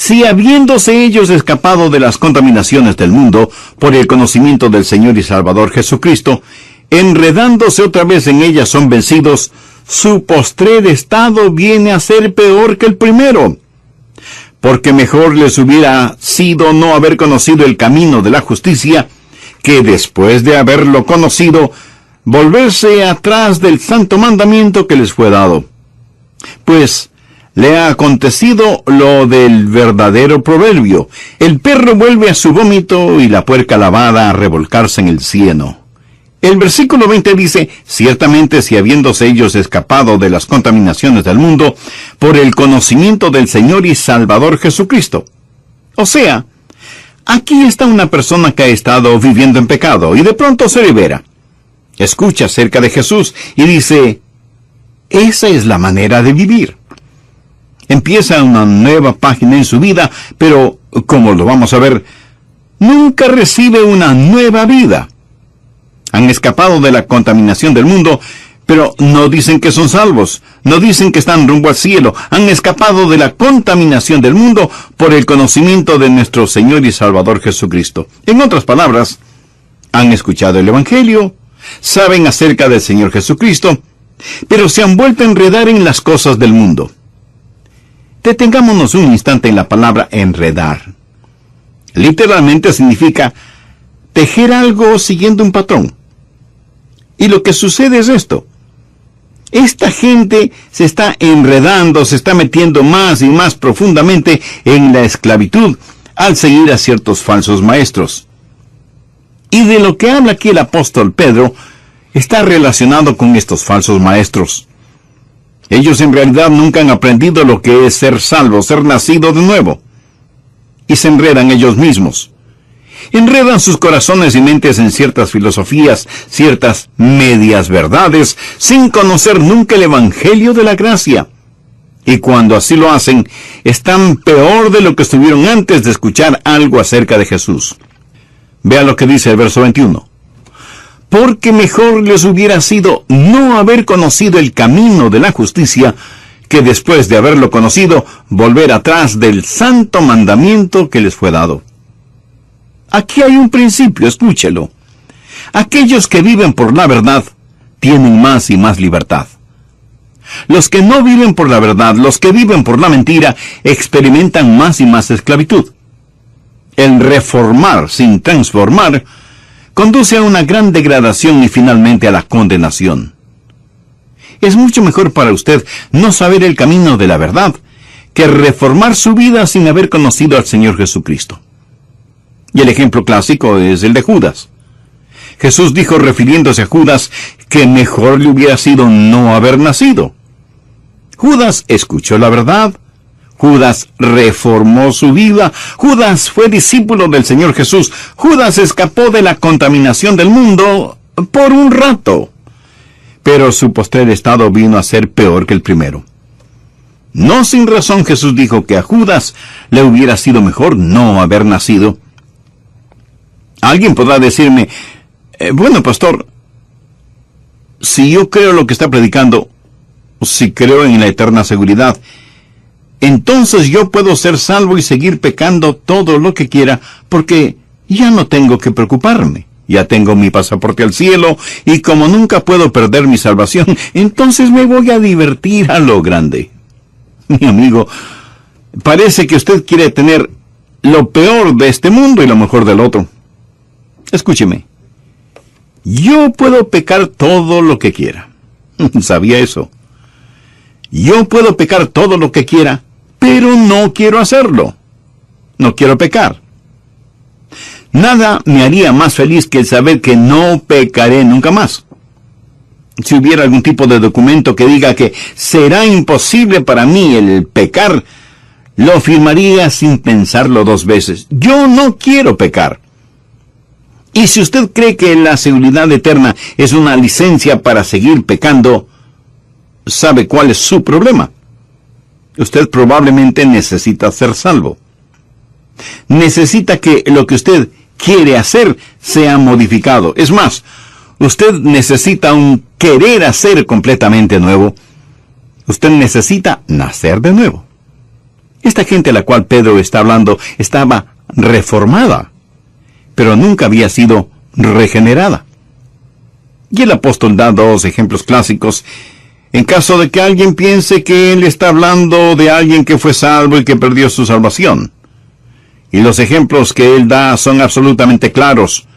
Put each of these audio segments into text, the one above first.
Si habiéndose ellos escapado de las contaminaciones del mundo por el conocimiento del Señor y Salvador Jesucristo, enredándose otra vez en ellas son vencidos, su postrer estado viene a ser peor que el primero. Porque mejor les hubiera sido no haber conocido el camino de la justicia, que después de haberlo conocido, volverse atrás del santo mandamiento que les fue dado. Pues le ha acontecido lo del verdadero proverbio: el perro vuelve a su vómito y la puerca lavada a revolcarse en el cieno. El versículo 20 dice: ciertamente si habiéndose ellos escapado de las contaminaciones del mundo por el conocimiento del Señor y Salvador Jesucristo. O sea, aquí está una persona que ha estado viviendo en pecado y de pronto se libera. Escucha acerca de Jesús y dice: esa es la manera de vivir. Empieza una nueva página en su vida, pero, como lo vamos a ver, nunca recibe una nueva vida. Han escapado de la contaminación del mundo, pero no dicen que son salvos, no dicen que están rumbo al cielo. Han escapado de la contaminación del mundo por el conocimiento de nuestro Señor y Salvador Jesucristo. En otras palabras, han escuchado el Evangelio, saben acerca del Señor Jesucristo, pero se han vuelto a enredar en las cosas del mundo. Detengámonos un instante en la palabra enredar. Literalmente significa tejer algo siguiendo un patrón. Y lo que sucede es esto: esta gente se está enredando, se está metiendo más y más profundamente en la esclavitud al seguir a ciertos falsos maestros. Y de lo que habla aquí el apóstol Pedro está relacionado con estos falsos maestros. Ellos en realidad nunca han aprendido lo que es ser salvo, ser nacido de nuevo. Y se enredan ellos mismos. Enredan sus corazones y mentes en ciertas filosofías, ciertas medias verdades, sin conocer nunca el Evangelio de la gracia. Y cuando así lo hacen, están peor de lo que estuvieron antes de escuchar algo acerca de Jesús. Vea lo que dice el verso 21. Porque mejor les hubiera sido no haber conocido el camino de la justicia, que después de haberlo conocido, volver atrás del santo mandamiento que les fue dado. Aquí hay un principio, escúchelo. Aquellos que viven por la verdad tienen más y más libertad. Los que no viven por la verdad, los que viven por la mentira, experimentan más y más esclavitud. El reformar sin transformar conduce a una gran degradación y finalmente a la condenación. Es mucho mejor para usted no saber el camino de la verdad que reformar su vida sin haber conocido al Señor Jesucristo. Y el ejemplo clásico es el de Judas. Jesús dijo, refiriéndose a Judas, que mejor le hubiera sido no haber nacido. Judas escuchó la verdad. Judas reformó su vida. Judas fue discípulo del Señor Jesús. Judas escapó de la contaminación del mundo por un rato. Pero su postrer estado vino a ser peor que el primero. No sin razón Jesús dijo que a Judas le hubiera sido mejor no haber nacido. Alguien podrá decirme, bueno, pastor, si yo creo lo que está predicando, si creo en la eterna seguridad, entonces yo puedo ser salvo y seguir pecando todo lo que quiera, porque ya no tengo que preocuparme. Ya tengo mi pasaporte al cielo, y como nunca puedo perder mi salvación, entonces me voy a divertir a lo grande. Mi amigo, parece que usted quiere tener lo peor de este mundo y lo mejor del otro. Escúcheme. Yo puedo pecar todo lo que quiera. ¿Sabía eso? Yo puedo pecar todo lo que quiera, pero no quiero hacerlo. No quiero pecar. Nada me haría más feliz que el saber que no pecaré nunca más. Si hubiera algún tipo de documento que diga que será imposible para mí el pecar, lo firmaría sin pensarlo dos veces. Yo no quiero pecar. Y si usted cree que la seguridad eterna es una licencia para seguir pecando, ¿sabe cuál es su problema? Usted probablemente necesita ser salvo. Necesita que lo que usted quiere hacer sea modificado. Es más, usted necesita un querer hacer completamente nuevo. Usted necesita nacer de nuevo. Esta gente a la cual Pedro está hablando estaba reformada, pero nunca había sido regenerada. Y el apóstol da dos ejemplos clásicos, en caso de que alguien piense que él está hablando de alguien que fue salvo y que perdió su salvación. Y los ejemplos que él da son absolutamente claros.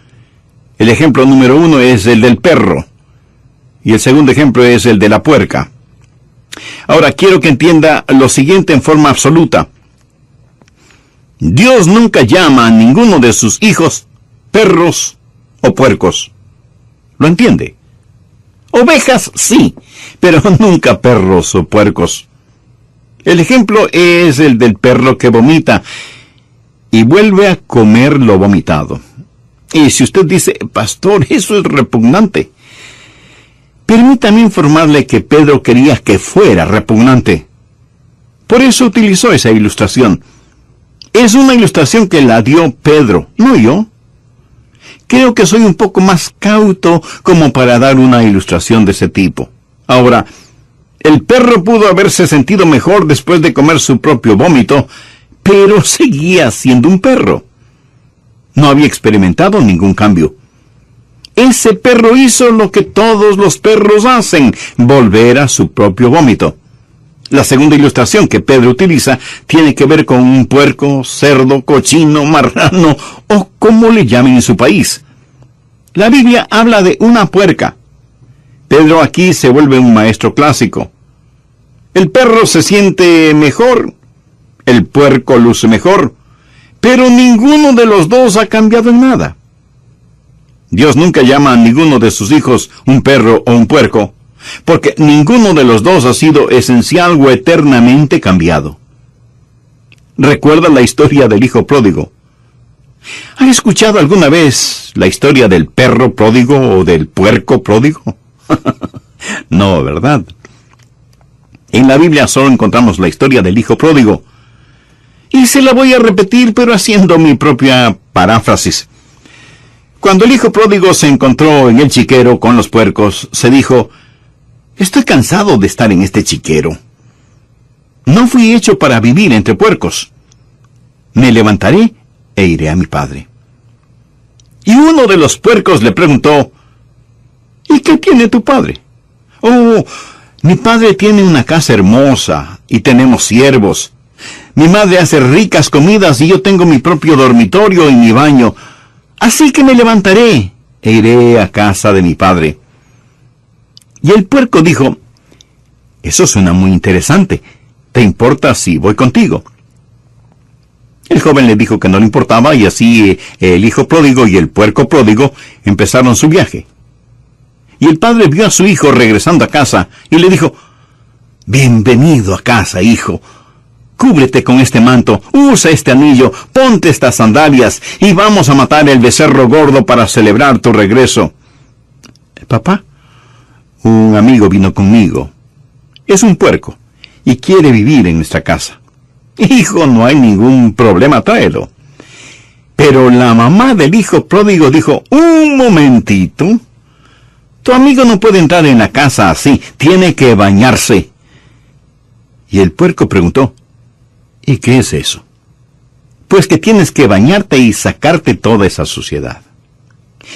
El ejemplo número 1 es el del perro, y el segundo ejemplo es el de la puerca. Ahora quiero que entienda lo siguiente en forma absoluta. Dios nunca llama a ninguno de sus hijos perros o puercos. ¿Lo entiende? Ovejas sí, pero nunca perros o puercos. El ejemplo es el del perro que vomita y vuelve a comer lo vomitado. Y si usted dice, pastor, eso es repugnante, permítame informarle que Pedro quería que fuera repugnante. Por eso utilizó esa ilustración. Es una ilustración que la dio Pedro, no yo. Creo que soy un poco más cauto como para dar una ilustración de ese tipo. Ahora, el perro pudo haberse sentido mejor después de comer su propio vómito, pero seguía siendo un perro. No había experimentado ningún cambio. Ese perro hizo lo que todos los perros hacen, volver a su propio vómito. La segunda ilustración que Pedro utiliza tiene que ver con un puerco, cerdo, cochino, marrano o como le llamen en su país. La Biblia habla de una puerca. Pedro aquí se vuelve un maestro clásico. El perro se siente mejor, el puerco luce mejor, pero ninguno de los dos ha cambiado en nada. Dios nunca llama a ninguno de sus hijos un perro o un puerco, porque ninguno de los dos ha sido esencial o eternamente cambiado. ¿Recuerda la historia del hijo pródigo? ¿Ha escuchado alguna vez la historia del perro pródigo o del puerco pródigo? No, ¿verdad? En la Biblia solo encontramos la historia del hijo pródigo. Y se la voy a repetir, pero haciendo mi propia paráfrasis. Cuando el hijo pródigo se encontró en el chiquero con los puercos, se dijo, estoy cansado de estar en este chiquero. No fui hecho para vivir entre puercos. Me levantaré e iré a mi padre. Y uno de los puercos le preguntó, ¿y qué tiene tu padre? Oh, mi padre tiene una casa hermosa y tenemos siervos. Mi madre hace ricas comidas y yo tengo mi propio dormitorio y mi baño. Así que me levantaré e iré a casa de mi padre. Y el puerco dijo, eso suena muy interesante. ¿Te importa si voy contigo? El joven le dijo que no le importaba y así el hijo pródigo y el puerco pródigo empezaron su viaje. Y el padre vio a su hijo regresando a casa y le dijo, bienvenido a casa, hijo. Cúbrete con este manto, usa este anillo, ponte estas sandalias y vamos a matar el becerro gordo para celebrar tu regreso. Papá, un amigo vino conmigo. Es un puerco y quiere vivir en nuestra casa. Hijo, no hay ningún problema, tráelo. Pero la mamá del hijo pródigo dijo, un momentito. Tu amigo no puede entrar en la casa así, tiene que bañarse. Y el puerco preguntó, ¿y qué es eso? Pues que tienes que bañarte y sacarte toda esa suciedad.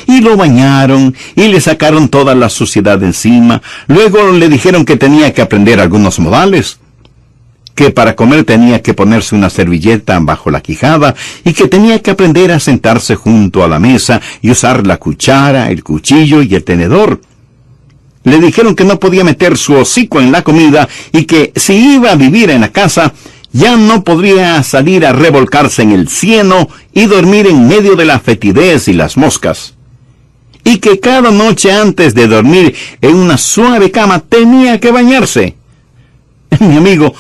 Y lo bañaron y le sacaron toda la suciedad de encima. Luego le dijeron que tenía que aprender algunos modales, que para comer tenía que ponerse una servilleta bajo la quijada y que tenía que aprender a sentarse junto a la mesa y usar la cuchara, el cuchillo y el tenedor. Le dijeron que no podía meter su hocico en la comida y que si iba a vivir en la casa, ya no podría salir a revolcarse en el cieno y dormir en medio de la fetidez y las moscas. Y que cada noche antes de dormir en una suave cama tenía que bañarse. Mi amigo,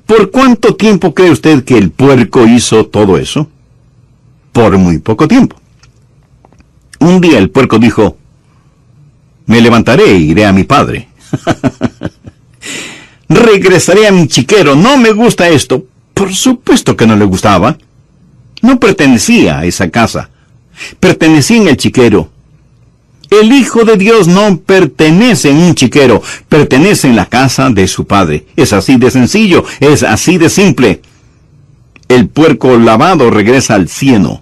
¿por cuánto tiempo cree usted que el puerco hizo todo eso? Por muy poco tiempo. Un día el puerco dijo, me levantaré e iré a mi padre. Regresaré a mi chiquero, no me gusta esto. Por supuesto que no le gustaba. No pertenecía a esa casa. Pertenecía en el chiquero. El Hijo de Dios no pertenece en un chiquero, pertenece en la casa de su Padre. Es así de sencillo, es así de simple. el puerco lavado regresa al cieno.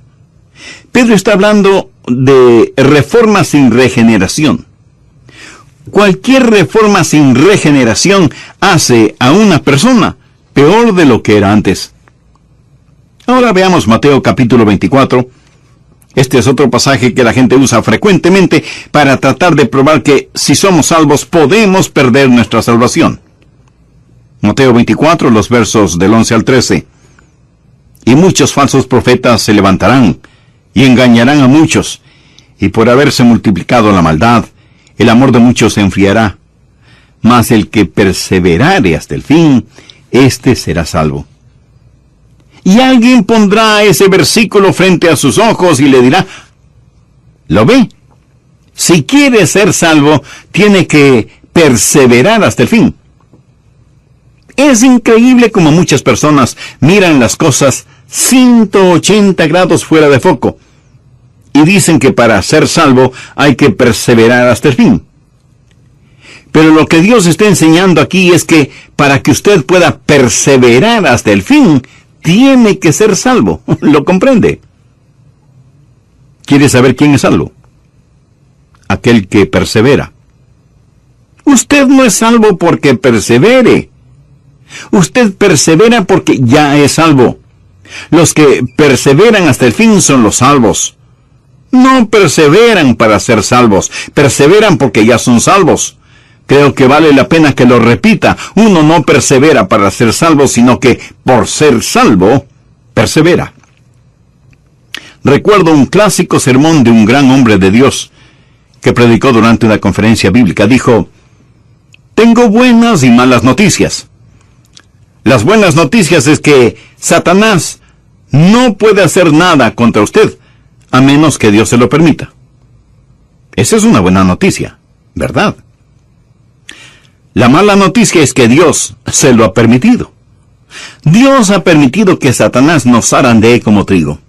Pedro está hablando de reforma sin regeneración. Cualquier reforma sin regeneración hace a una persona peor de lo que era antes. Ahora veamos Mateo capítulo 24. Este es otro pasaje que la gente usa frecuentemente para tratar de probar que si somos salvos podemos perder nuestra salvación. Mateo 24, los versos del 11 al 13. Y muchos falsos profetas se levantarán y engañarán a muchos, y por haberse multiplicado la maldad, el amor de muchos se enfriará. Mas el que perseverare hasta el fin, éste será salvo. Y alguien pondrá ese versículo frente a sus ojos y le dirá, ¿lo ve? Si quiere ser salvo, tiene que perseverar hasta el fin. Es increíble como muchas personas miran las cosas 180 grados fuera de foco y dicen que para ser salvo hay que perseverar hasta el fin. Pero lo que Dios está enseñando aquí es que para que usted pueda perseverar hasta el fin, tiene que ser salvo. ¿Lo comprende? ¿Quiere saber quién es salvo? Aquel que persevera. Usted no es salvo porque persevere. Usted persevera porque ya es salvo. Los que perseveran hasta el fin son los salvos. No perseveran para ser salvos, perseveran porque ya son salvos. Creo que vale la pena que lo repita. Uno no persevera para ser salvo, sino que por ser salvo, persevera. Recuerdo un clásico sermón de un gran hombre de Dios que predicó durante una conferencia bíblica. Dijo, tengo buenas y malas noticias. Las buenas noticias es que Satanás no puede hacer nada contra usted, a menos que Dios se lo permita. Esa es una buena noticia, ¿verdad? La mala noticia es que Dios se lo ha permitido. Dios ha permitido que Satanás nos zarandee como trigo.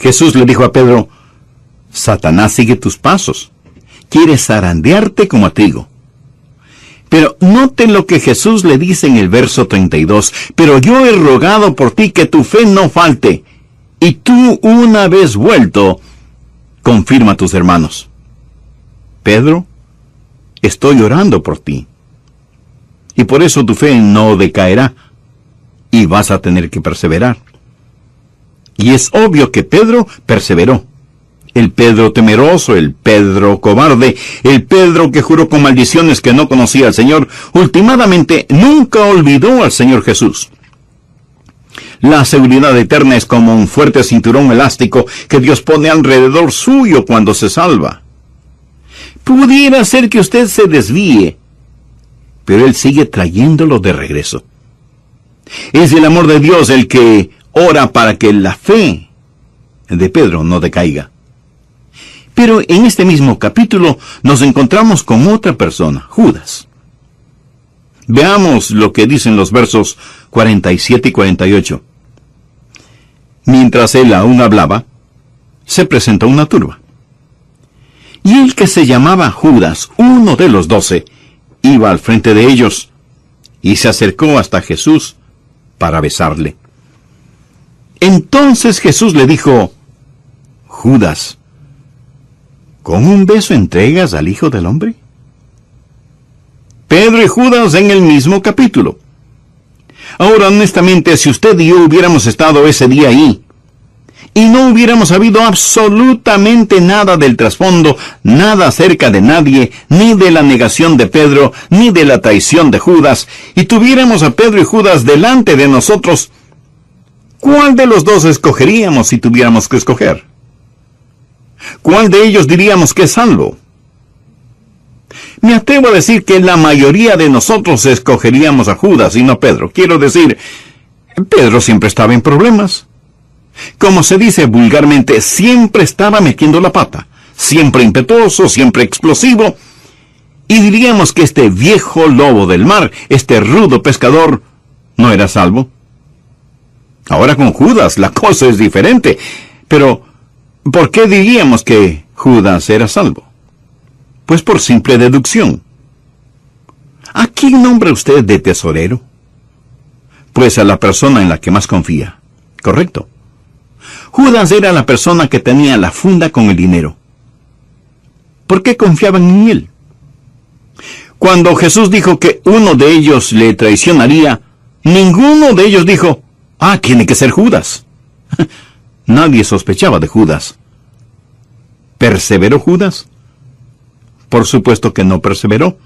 Jesús le dijo a Pedro, Satanás sigue tus pasos, quiere zarandearte como a trigo. Pero note lo que Jesús le dice en el verso 32, pero yo he rogado por ti que tu fe no falte, y tú una vez vuelto, confirma a tus hermanos. Pedro, estoy orando por ti, y por eso tu fe no decaerá, y vas a tener que perseverar. Y es obvio que Pedro perseveró. El Pedro temeroso, el Pedro cobarde, el Pedro que juró con maldiciones que no conocía al Señor, últimamente nunca olvidó al Señor Jesús. La seguridad eterna es como un fuerte cinturón elástico que Dios pone alrededor suyo cuando se salva. Pudiera ser que usted se desvíe, pero Él sigue trayéndolo de regreso. Es el amor de Dios el que ora para que la fe de Pedro no decaiga. Pero en este mismo capítulo nos encontramos con otra persona, Judas. Veamos lo que dicen los versos 47 y 48. Mientras él aún hablaba, se presentó una turba. Y el que se llamaba Judas, uno de los 12, iba al frente de ellos, y se acercó hasta Jesús para besarle. Entonces Jesús le dijo, Judas, ¿con un beso entregas al Hijo del Hombre? Pedro y Judas en el mismo capítulo. Ahora, honestamente, si usted y yo hubiéramos estado ese día ahí, y no hubiéramos sabido absolutamente nada del trasfondo, nada acerca de nadie, ni de la negación de Pedro, ni de la traición de Judas, y tuviéramos a Pedro y Judas delante de nosotros, ¿cuál de los dos escogeríamos si tuviéramos que escoger? ¿Cuál de ellos diríamos que es salvo? Me atrevo a decir que la mayoría de nosotros escogeríamos a Judas y no a Pedro. Quiero decir, Pedro siempre estaba en problemas. Como se dice vulgarmente, siempre estaba metiendo la pata, siempre impetuoso, siempre explosivo, y diríamos que este viejo lobo del mar, este rudo pescador, no era salvo. Ahora con Judas la cosa es diferente, pero ¿por qué diríamos que Judas era salvo? Pues por simple deducción. ¿A quién nombra usted de tesorero? Pues a la persona en la que más confía. Correcto. Judas era la persona que tenía la funda con el dinero. ¿Por qué confiaban en él? Cuando Jesús dijo que uno de ellos le traicionaría, ninguno de ellos dijo, tiene que ser Judas. Nadie sospechaba de Judas. ¿Perseveró Judas? Por supuesto que no perseveró.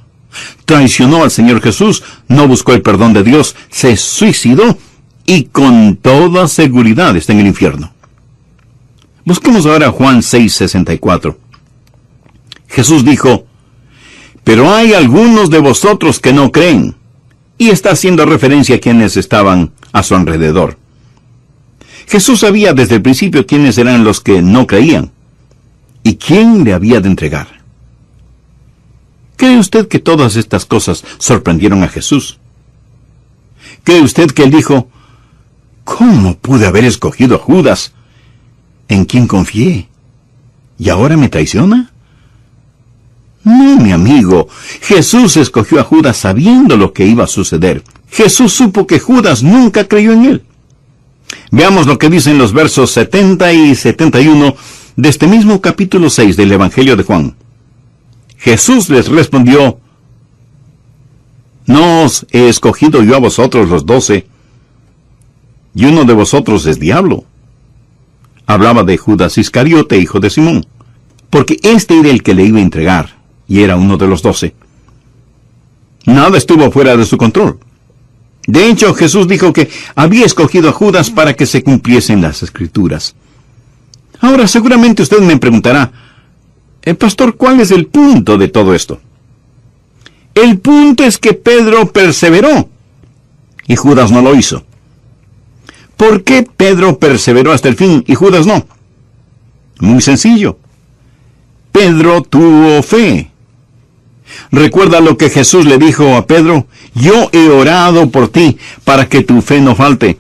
Traicionó al Señor Jesús, no buscó el perdón de Dios, se suicidó y con toda seguridad está en el infierno. Busquemos ahora Juan 6:64. Jesús dijo, pero hay algunos de vosotros que no creen. Y está haciendo referencia a quienes estaban a su alrededor. Jesús sabía desde el principio quiénes eran los que no creían y quién le había de entregar. ¿Cree usted que todas estas cosas sorprendieron a Jesús? ¿Cree usted que él dijo, ¿cómo pude haber escogido a Judas, en quien confié, y ahora me traiciona? No, mi amigo, Jesús escogió a Judas sabiendo lo que iba a suceder. Jesús supo que Judas nunca creyó en él. Veamos lo que dicen los versos 70 y 71 de este mismo capítulo 6 del Evangelio de Juan. Jesús les respondió, ¿no os he escogido yo a vosotros los 12? Y uno de vosotros es diablo. Hablaba de Judas Iscariote, hijo de Simón, porque este era el que le iba a entregar, y era uno de los 12. Nada estuvo fuera de su control. De hecho, Jesús dijo que había escogido a Judas para que se cumpliesen las Escrituras. Ahora, seguramente usted me preguntará, Pastor, ¿cuál es el punto de todo esto? El punto es que Pedro perseveró, y Judas no lo hizo. ¿Por qué Pedro perseveró hasta el fin y Judas no? Muy sencillo. Pedro tuvo fe. Recuerda lo que Jesús le dijo a Pedro, yo he orado por ti para que tu fe no falte.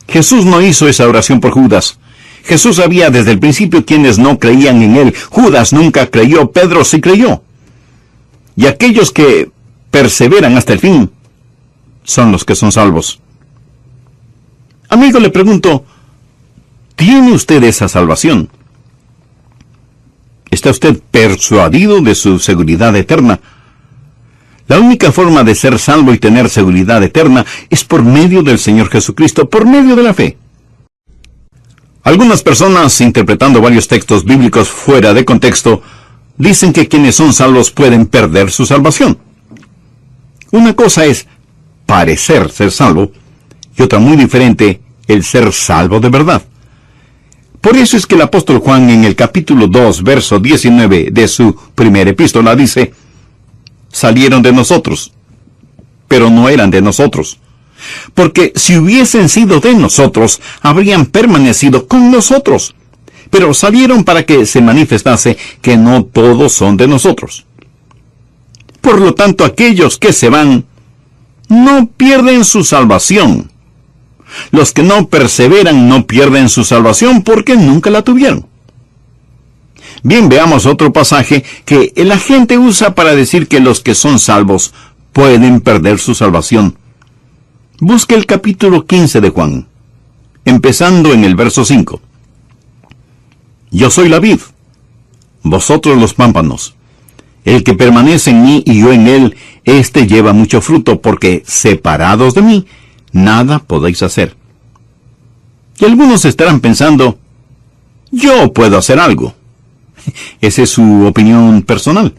Jesús no hizo esa oración por Judas. Jesús sabía desde el principio quienes no creían en él. Judas nunca creyó, Pedro sí creyó. Y aquellos que perseveran hasta el fin son los que son salvos. Amigo, le pregunto, ¿tiene usted esa salvación? ¿Está usted persuadido de su seguridad eterna? La única forma de ser salvo y tener seguridad eterna es por medio del Señor Jesucristo, por medio de la fe. Algunas personas, interpretando varios textos bíblicos fuera de contexto, dicen que quienes son salvos pueden perder su salvación. Una cosa es parecer ser salvo, y otra muy diferente, el ser salvo de verdad. Por eso es que el apóstol Juan en el capítulo 2, verso 19 de su primera epístola dice, salieron de nosotros, pero no eran de nosotros. Porque si hubiesen sido de nosotros, habrían permanecido con nosotros. Pero salieron para que se manifestase que no todos son de nosotros. Por lo tanto, aquellos que se van, no pierden su salvación. Los que no perseveran no pierden su salvación porque nunca la tuvieron. Bien, veamos otro pasaje que la gente usa para decir que los que son salvos pueden perder su salvación. Busque el capítulo 15 de Juan, empezando en el verso 5. Yo soy la vid, vosotros los pámpanos. El que permanece en mí y yo en él, éste lleva mucho fruto, porque separados de mí, nada podéis hacer. Y algunos estarán pensando, yo puedo hacer algo. Esa es su opinión personal.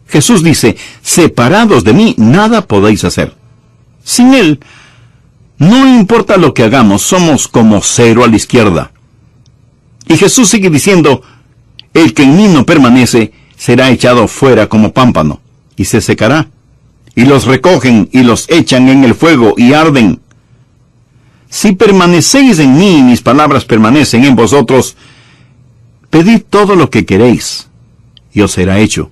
Jesús dice, separados de mí, nada podéis hacer. Sin Él, no importa lo que hagamos, somos como cero a la izquierda. Y Jesús sigue diciendo, el que en mí no permanece, será echado fuera como pámpano, y se secará. Y los recogen y los echan en el fuego y arden. Si permanecéis en mí y mis palabras permanecen en vosotros, pedid todo lo que queréis, y os será hecho.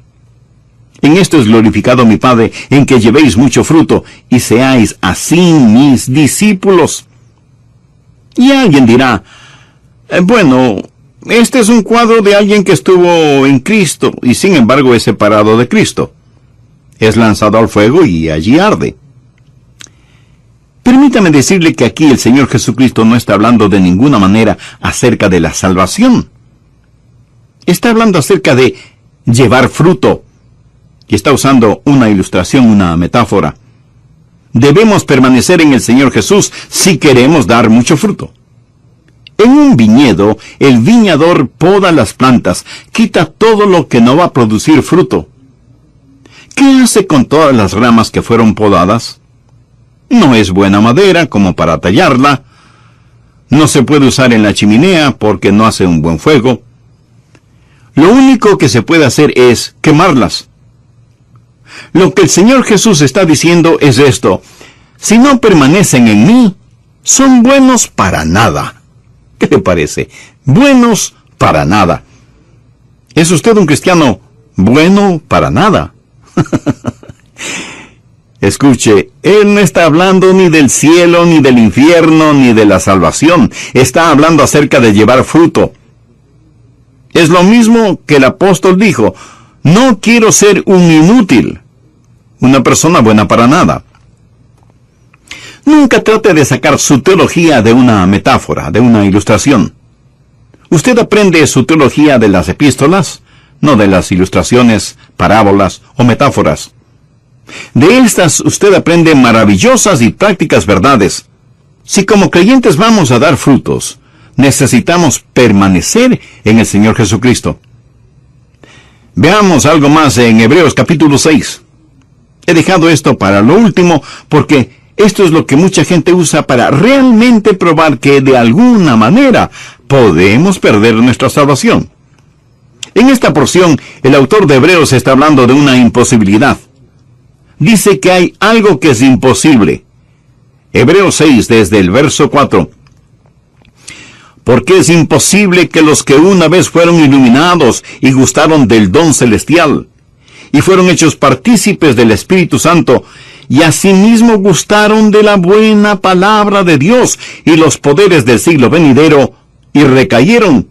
En esto es glorificado mi Padre, en que llevéis mucho fruto, y seáis así mis discípulos. Y alguien dirá, bueno, este es un cuadro de alguien que estuvo en Cristo, y sin embargo es separado de Cristo. Es lanzado al fuego y allí arde. Permítame decirle que aquí el Señor Jesucristo no está hablando de ninguna manera acerca de la salvación. Está hablando acerca de llevar fruto. Y está usando una ilustración, una metáfora. Debemos permanecer en el Señor Jesús si queremos dar mucho fruto. En un viñedo, el viñador poda las plantas, quita todo lo que no va a producir fruto. ¿Qué hace con todas las ramas que fueron podadas? No es buena madera como para tallarla. No se puede usar en la chimenea porque no hace un buen fuego. Lo único que se puede hacer es quemarlas. Lo que el Señor Jesús está diciendo es esto: si no permanecen en mí, son buenos para nada. ¿Qué le parece? Buenos para nada. ¿Es usted un cristiano bueno para nada? Escuche, Él no está hablando ni del cielo, ni del infierno, ni de la salvación. Está hablando acerca de llevar fruto. Es lo mismo que el apóstol dijo: no quiero ser un inútil, una persona buena para nada. Nunca trate de sacar su teología de una metáfora, de una ilustración. Usted aprende su teología de las epístolas, no de las ilustraciones, parábolas o metáforas. De estas usted aprende maravillosas y prácticas verdades. Si como creyentes vamos a dar frutos, necesitamos permanecer en el Señor Jesucristo. Veamos algo más en Hebreos capítulo 6. He dejado esto para lo último porque esto es lo que mucha gente usa para realmente probar que de alguna manera podemos perder nuestra salvación. En esta porción, el autor de Hebreos está hablando de una imposibilidad. Dice que hay algo que es imposible. Hebreos 6, desde el verso 4. Porque es imposible que los que una vez fueron iluminados y gustaron del don celestial, y fueron hechos partícipes del Espíritu Santo, y asimismo gustaron de la buena palabra de Dios y los poderes del siglo venidero, y recayeron,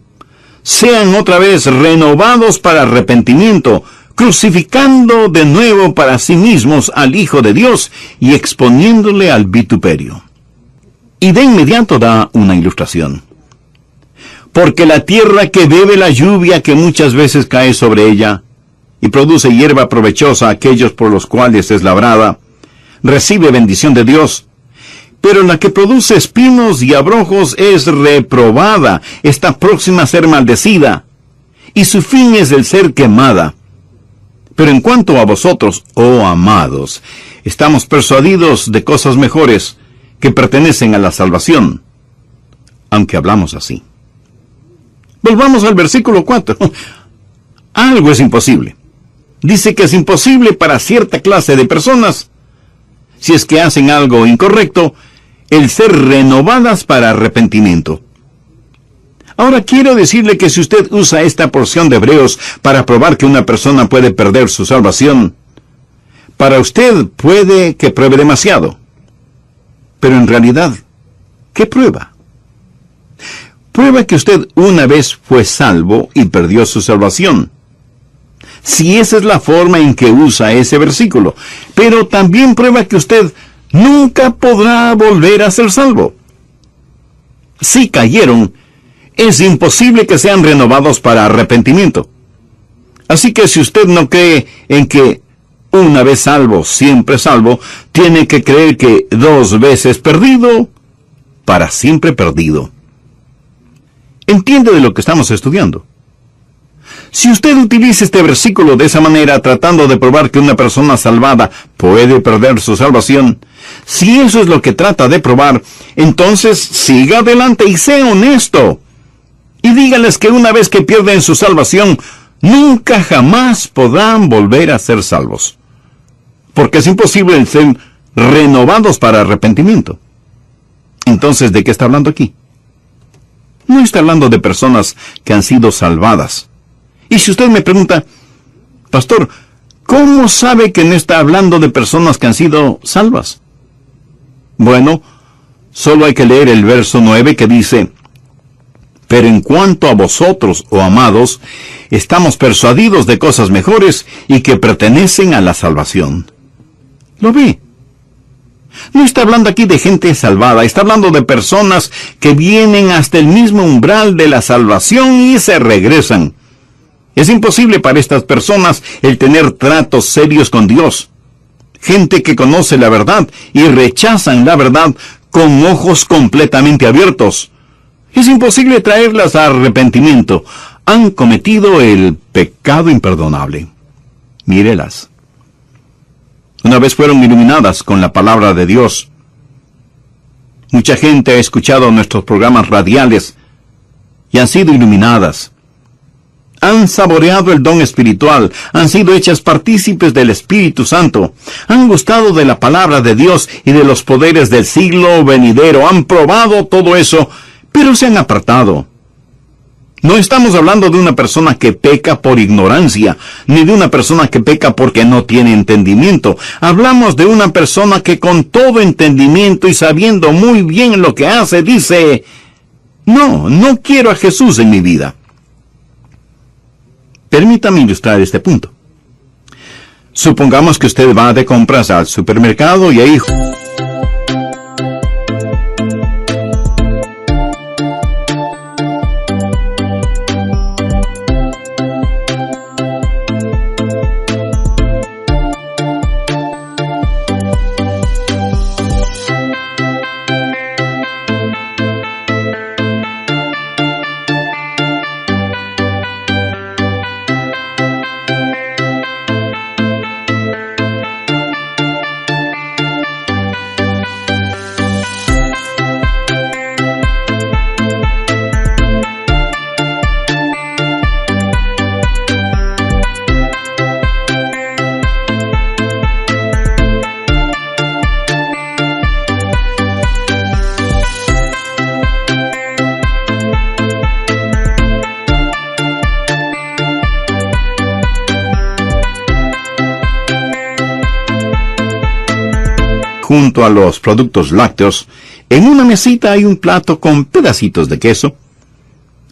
sean otra vez renovados para arrepentimiento, crucificando de nuevo para sí mismos al Hijo de Dios y exponiéndole al vituperio. Y de inmediato da una ilustración. Porque la tierra que bebe la lluvia que muchas veces cae sobre ella, y produce hierba provechosa a aquellos por los cuales es labrada, recibe bendición de Dios. Pero la que produce espinos y abrojos es reprobada, está próxima a ser maldecida, y su fin es el ser quemada. Pero en cuanto a vosotros, oh amados, estamos persuadidos de cosas mejores que pertenecen a la salvación, aunque hablamos así. Volvamos al versículo 4. Algo es imposible. Dice que es imposible para cierta clase de personas, si es que hacen algo incorrecto, el ser renovadas para arrepentimiento. Ahora quiero decirle que si usted usa esta porción de Hebreos para probar que una persona puede perder su salvación, para usted puede que pruebe demasiado. Pero en realidad, ¿qué prueba? Prueba que usted una vez fue salvo y perdió su salvación. Si esa es la forma en que usa ese versículo. Pero también prueba que usted nunca podrá volver a ser salvo. Si cayeron, es imposible que sean renovados para arrepentimiento. Así que si usted no cree en que una vez salvo, siempre salvo, tiene que creer que 2 veces perdido, para siempre perdido. ¿Entiende de lo que estamos estudiando? Si usted utiliza este versículo de esa manera, tratando de probar que una persona salvada puede perder su salvación, si eso es lo que trata de probar, entonces siga adelante y sea honesto. Y dígales que una vez que pierden su salvación, nunca jamás podrán volver a ser salvos. Porque es imposible el ser renovados para arrepentimiento. Entonces, ¿de qué está hablando aquí? No está hablando de personas que han sido salvadas. Y si usted me pregunta, pastor, ¿cómo sabe que no está hablando de personas que han sido salvas? Bueno, solo hay que leer el verso 9 que dice, pero en cuanto a vosotros, oh amados, estamos persuadidos de cosas mejores y que pertenecen a la salvación. ¿Lo ve? No está hablando aquí de gente salvada, está hablando de personas que vienen hasta el mismo umbral de la salvación y se regresan. Es imposible para estas personas el tener tratos serios con Dios. Gente que conoce la verdad y rechazan la verdad con ojos completamente abiertos. Es imposible traerlas a arrepentimiento. Han cometido el pecado imperdonable. Mírelas. Una vez fueron iluminadas con la palabra de Dios. Mucha gente ha escuchado nuestros programas radiales y han sido iluminadas. Han saboreado el don espiritual, han sido hechas partícipes del Espíritu Santo, han gustado de la palabra de Dios y de los poderes del siglo venidero, han probado todo eso, pero se han apartado. No estamos hablando de una persona que peca por ignorancia, ni de una persona que peca porque no tiene entendimiento. Hablamos de una persona que con todo entendimiento y sabiendo muy bien lo que hace, dice, no quiero a Jesús en mi vida. Permítame ilustrar este punto. Supongamos que usted va de compras al supermercado y ahí... Junto a los productos lácteos, en una mesita hay un plato con pedacitos de queso.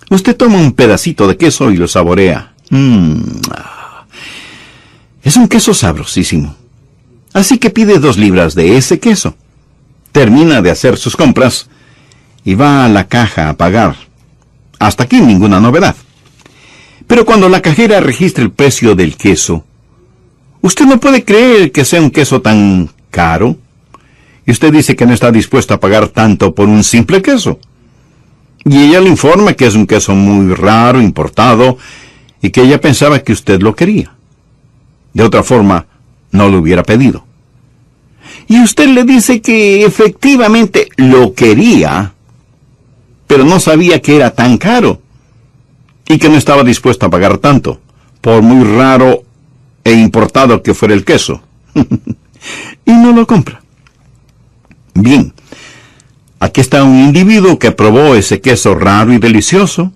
Usted toma un pedacito de queso y lo saborea. Es un queso sabrosísimo. Así que pide 2 libras de ese queso. Termina de hacer sus compras y va a la caja a pagar. Hasta aquí ninguna novedad. Pero cuando la cajera registra el precio del queso, usted no puede creer que sea un queso tan caro. Y usted dice que no está dispuesto a pagar tanto por un simple queso. Y ella le informa que es un queso muy raro, importado, y que ella pensaba que usted lo quería. De otra forma, no lo hubiera pedido. Y usted le dice que efectivamente lo quería, pero no sabía que era tan caro, y que no estaba dispuesto a pagar tanto, por muy raro e importado que fuera el queso. Y no lo compra. Bien, aquí está un individuo que probó ese queso raro y delicioso,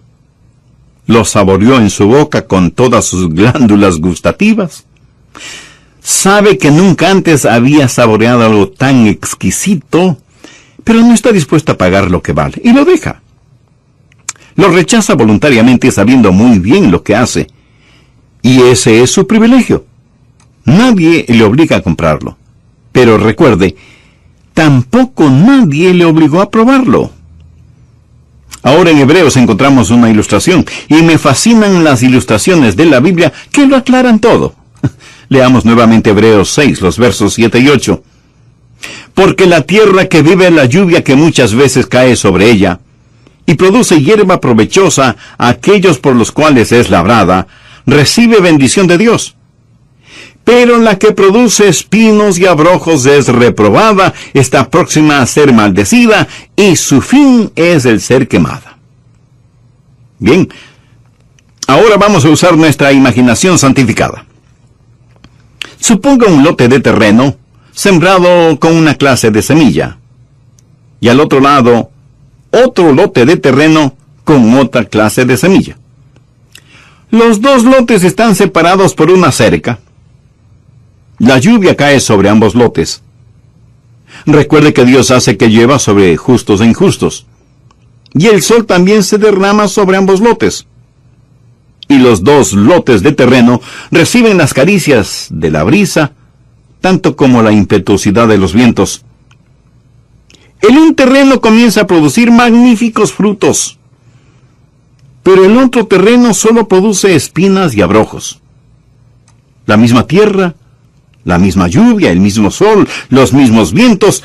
lo saboreó en su boca con todas sus glándulas gustativas, sabe que nunca antes había saboreado algo tan exquisito, pero no está dispuesto a pagar lo que vale, y lo deja. Lo rechaza voluntariamente sabiendo muy bien lo que hace, y ese es su privilegio. Nadie le obliga a comprarlo, pero recuerde, tampoco nadie le obligó a probarlo. Ahora en Hebreos encontramos una ilustración, y me fascinan las ilustraciones de la Biblia que lo aclaran todo. Leamos nuevamente Hebreos 6, los versos 7 y 8. Porque la tierra que vive la lluvia que muchas veces cae sobre ella, y produce hierba provechosa a aquellos por los cuales es labrada, recibe bendición de Dios. Pero la que produce espinos y abrojos es reprobada, está próxima a ser maldecida, y su fin es el ser quemada. Bien, ahora vamos a usar nuestra imaginación santificada. Suponga un lote de terreno sembrado con una clase de semilla, y al otro lado, otro lote de terreno con otra clase de semilla. Los dos lotes están separados por una cerca. La lluvia cae sobre ambos lotes. Recuerde que Dios hace que llueva sobre justos e injustos. Y el sol también se derrama sobre ambos lotes. Y los dos lotes de terreno reciben las caricias de la brisa, tanto como la impetuosidad de los vientos. El un terreno comienza a producir magníficos frutos, pero el otro terreno solo produce espinas y abrojos. La misma tierra, la misma lluvia, el mismo sol, los mismos vientos,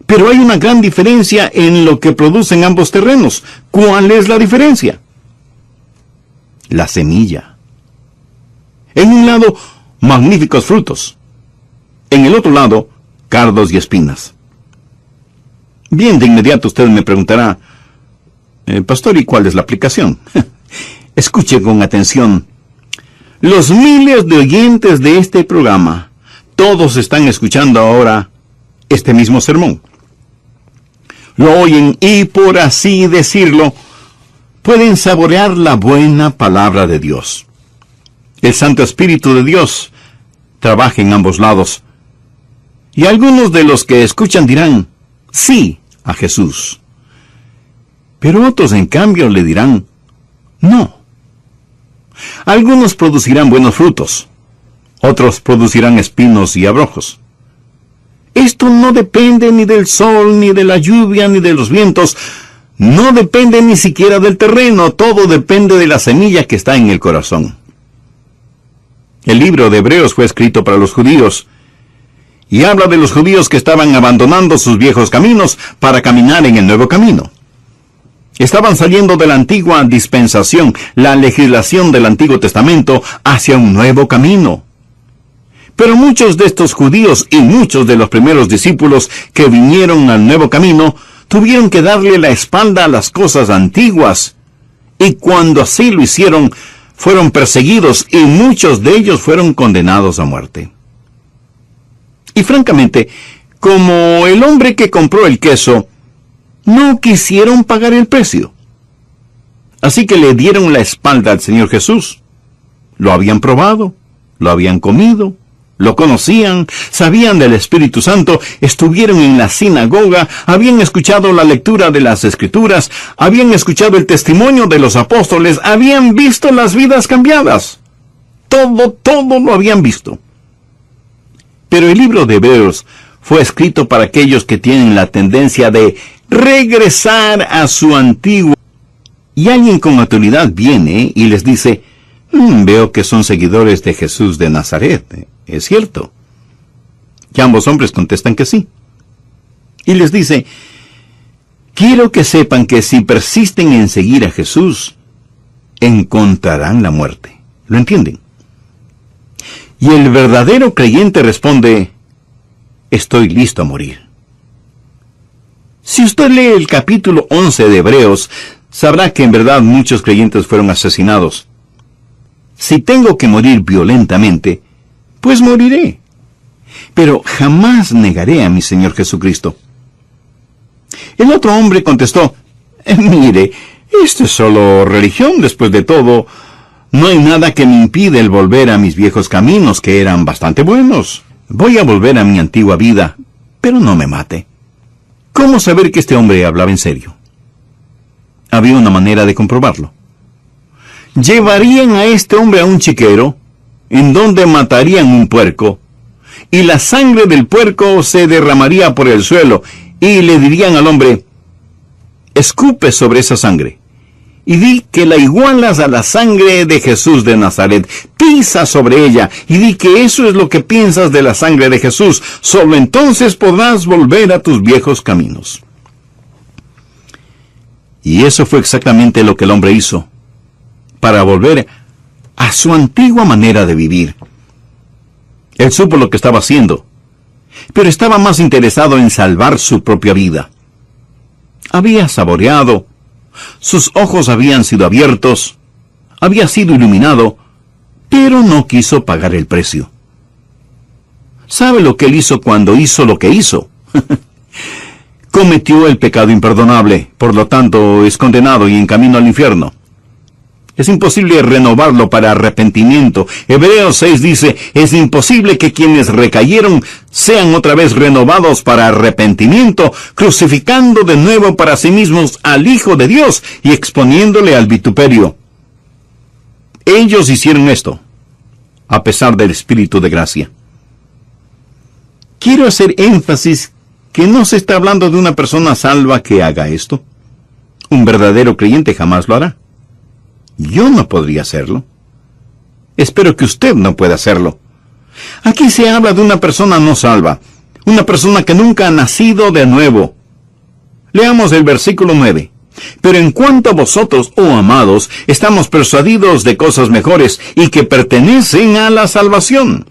pero hay una gran diferencia en lo que producen ambos terrenos. ¿Cuál es la diferencia? La semilla. En un lado, magníficos frutos. En el otro lado, cardos y espinas. Bien, de inmediato usted me preguntará, pastor, ¿y cuál es la aplicación? Escuche con atención. Los miles de oyentes de este programa, todos están escuchando ahora este mismo sermón. Lo oyen y, por así decirlo, pueden saborear la buena palabra de Dios. El Santo Espíritu de Dios trabaja en ambos lados. Y algunos de los que escuchan dirán, sí, a Jesús. Pero otros, en cambio, le dirán, no. Algunos producirán buenos frutos. Otros producirán espinos y abrojos. Esto no depende ni del sol, ni de la lluvia, ni de los vientos. No depende ni siquiera del terreno. Todo depende de la semilla que está en el corazón. El libro de Hebreos fue escrito para los judíos, y habla de los judíos que estaban abandonando sus viejos caminos para caminar en el nuevo camino. Estaban saliendo de la antigua dispensación, la legislación del Antiguo Testamento, hacia un nuevo camino. Pero muchos de estos judíos y muchos de los primeros discípulos que vinieron al nuevo camino tuvieron que darle la espalda a las cosas antiguas, y cuando así lo hicieron, fueron perseguidos y muchos de ellos fueron condenados a muerte. Y francamente, como el hombre que compró el queso, no quisieron pagar el precio. Así que le dieron la espalda al Señor Jesús. Lo habían probado, lo habían comido, lo conocían, sabían del Espíritu Santo, estuvieron en la sinagoga, habían escuchado la lectura de las Escrituras, habían escuchado el testimonio de los apóstoles, habían visto las vidas cambiadas. Todo lo habían visto. Pero el libro de Hebreos fue escrito para aquellos que tienen la tendencia de regresar a su antiguo. Y alguien con autoridad viene y les dice, veo que son seguidores de Jesús de Nazaret. ¿Es cierto? Y ambos hombres contestan que sí. Y les dice, quiero que sepan que si persisten en seguir a Jesús, encontrarán la muerte. ¿Lo entienden? Y el verdadero creyente responde, estoy listo a morir. Si usted lee el capítulo 11 de Hebreos, sabrá que en verdad muchos creyentes fueron asesinados. Si tengo que morir violentamente, pues moriré. Pero jamás negaré a mi Señor Jesucristo. El otro hombre contestó, mire, esto es solo religión después de todo. No hay nada que me impida el volver a mis viejos caminos, que eran bastante buenos. Voy a volver a mi antigua vida, pero no me mate. ¿Cómo saber que este hombre hablaba en serio? Había una manera de comprobarlo. Llevarían a este hombre a un chiquero, en donde matarían un puerco, y la sangre del puerco se derramaría por el suelo, y le dirían al hombre, escupe sobre esa sangre. y di que la igualas a la sangre de Jesús de Nazaret. Pisa sobre ella y di que eso es lo que piensas de la sangre de Jesús. Solo entonces podrás volver a tus viejos caminos. Y eso fue exactamente lo que el hombre hizo, para volver a su antigua manera de vivir. Él supo lo que estaba haciendo, pero estaba más interesado en salvar su propia vida. Había saboreado, sus ojos habían sido abiertos, había sido iluminado, pero no quiso pagar el precio. ¿Sabe lo que él hizo cuando hizo lo que hizo? Cometió el pecado imperdonable, por lo tanto es condenado y en camino al infierno. Es imposible renovarlo para arrepentimiento. Hebreos 6 dice, es imposible que quienes recayeron sean otra vez renovados para arrepentimiento, crucificando de nuevo para sí mismos al Hijo de Dios y exponiéndole al vituperio. Ellos hicieron esto, a pesar del Espíritu de gracia. Quiero hacer énfasis que no se está hablando de una persona salva que haga esto. Un verdadero creyente jamás lo hará. Yo no podría hacerlo. Espero que usted no pueda hacerlo. Aquí se habla de una persona no salva, una persona que nunca ha nacido de nuevo. Leamos el versículo 9. Pero en cuanto a vosotros, oh amados, estamos persuadidos de cosas mejores y que pertenecen a la salvación.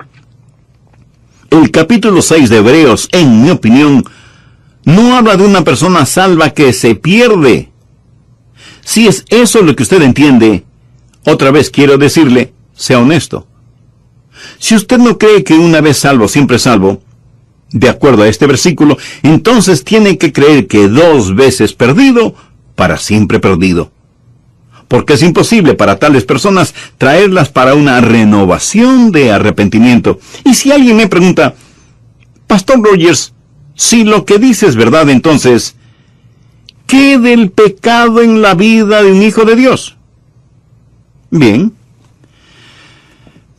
El capítulo 6 de Hebreos, en mi opinión, no habla de una persona salva que se pierde. Si es eso lo que usted entiende, otra vez quiero decirle, sea honesto. Si usted no cree que una vez salvo, siempre salvo, de acuerdo a este versículo, entonces tiene que creer que 2 veces perdido, para siempre perdido. Porque es imposible para tales personas traerlas para una renovación de arrepentimiento. Y si alguien me pregunta, Pastor Rogers, si lo que dice es verdad, entonces, ¿qué del pecado en la vida de un hijo de Dios? Bien,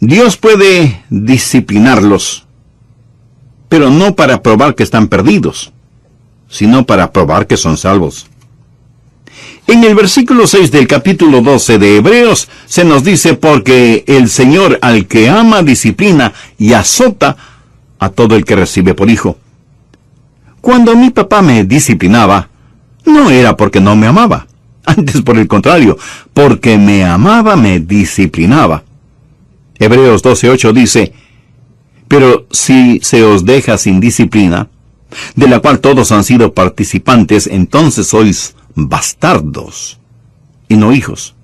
Dios puede disciplinarlos, pero no para probar que están perdidos, sino para probar que son salvos. En el versículo 6 del capítulo 12 de Hebreos se nos dice, porque el Señor al que ama disciplina y azota a todo el que recibe por hijo. Cuando mi papá me disciplinaba, no era porque no me amaba. Antes, por el contrario, porque me amaba, me disciplinaba. Hebreos 12:8 dice, pero si se os deja sin disciplina, de la cual todos han sido participantes, entonces sois bastardos y no hijos.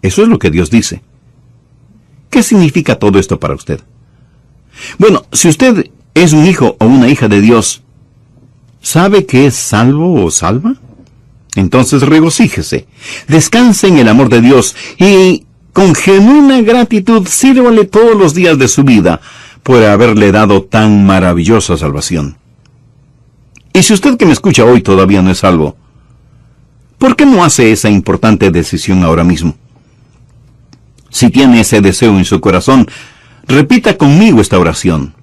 Eso es lo que Dios dice. ¿Qué significa todo esto para usted? Bueno, si usted es un hijo o una hija de Dios, ¿sabe que es salvo o salva? Entonces regocíjese, descanse en el amor de Dios y con genuina gratitud sírvale todos los días de su vida por haberle dado tan maravillosa salvación. Y si usted que me escucha hoy todavía no es salvo, ¿por qué no hace esa importante decisión ahora mismo? Si tiene ese deseo en su corazón, repita conmigo esta oración.